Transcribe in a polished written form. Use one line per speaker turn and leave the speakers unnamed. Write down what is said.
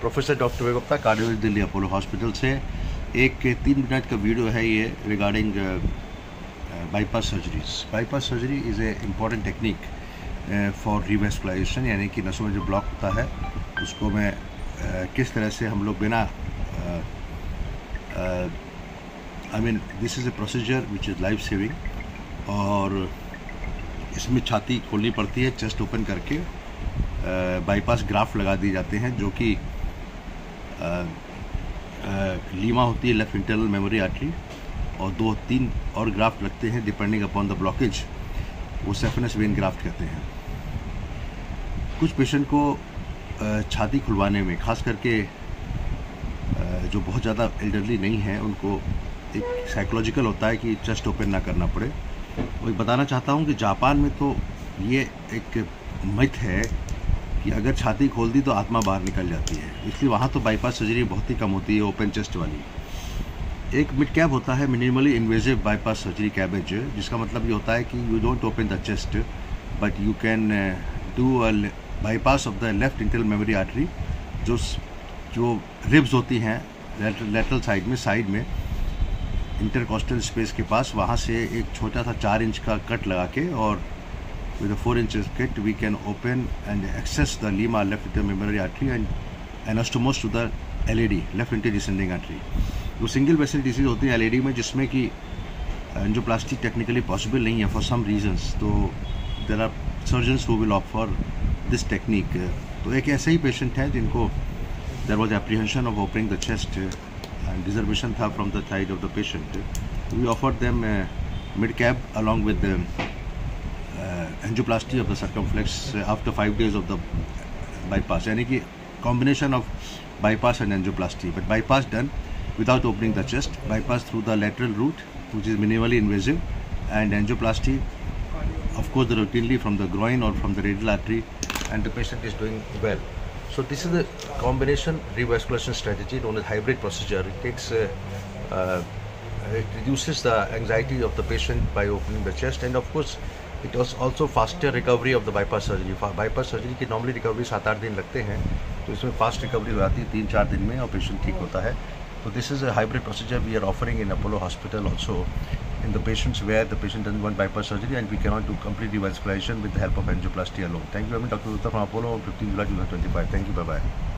Professor doctor Vivek Gupta, cardiologist, Delhi Apollo hospital से। एक 3 minute का वीडियो है ये regarding bypass surgeries. Bypass surgery is a important technique for revascularisation, यानी कि नसों में जो ब्लॉक होता है उसको मैं किस तरह से हम लोग बिना this is a procedure which is life saving. और इसमें छाती खोलनी पड़ती है, चेस्ट ओपन करके बाईपास ग्राफ्ट लगा दिए जाते हैं, जो कि लीमा होती है, लेफ्ट इंटरनल मेमोरी आर्टरी, और 2-3 और ग्राफ्ट लगते हैं डिपेंडिंग अपॉन द ब्लॉकेज, वो सेफेनस वेन ग्राफ्ट कहते हैं। कुछ पेशेंट को छाती खुलवाने में, खास करके जो बहुत ज़्यादा एल्डरली नहीं है, उनको एक साइकोलॉजिकल होता है कि चेस्ट ओपन ना करना पड़े। वही बताना चाहता हूँ कि जापान में तो ये एक मिथ है कि अगर छाती खोल दी तो आत्मा बाहर निकल जाती है, इसलिए वहाँ तो बाईपास सर्जरी बहुत ही कम होती है, ओपन चेस्ट वाली। एक मिड कैब होता है, minimally invasive bypass surgery cabbage, जिसका मतलब ये होता है कि you don't open the chest but you can do a bypass of the left internal memory artery. जो रिब्स होती हैं लेटरल साइड में इंटरकॉस्टल स्पेस के पास, वहाँ से एक छोटा सा 4 इंच का कट लगा के, और with a 4 inches kit we can open and access the lima left internal memory artery and anastomose to the LAD, left anterior descending artery। वो सिंगल वेसल डिसीज होती है LAD में, जिसमें कि एंजियोप्लास्टी टेक्निकली पॉसिबल नहीं है for some reasons, तो there are surgeons who will opt for this technique. तो एक ऐसे ही पेशेंट है जिनको there was apprehension of opening the chest and reservation था from the side of the patient. We offered them mid CAB along with angioplasty of the circumflex after 5 days of the bypass, यानी कि combination of bypass and angioplasty, but bypass done without opening the chest, bypass through the lateral route which is minimally invasive, and angioplasty of course routinely from the groin or from the radial artery, and the patient is doing well. So this is the combination revascularization strategy known as hybrid procedure. It takes it reduces the anxiety of the patient by opening the chest, and of course it was also faster recovery of the bypass surgery. bypass surgery की normally recovery 7-8 दिन लगते हैं, तो इसमें fast recovery हो जाती है 3-4 दिन में, और पेशेंट ठीक होता है। तो this is a hybrid procedure we are offering in Apollo hospital also in the patients where the patient doesn't want bypass surgery and we cannot do complete revascularization with the help of angioplasty alone. Thank you very much, Dr. Gupta from Apollo on 15 July 2025. Thank you. Bye-bye.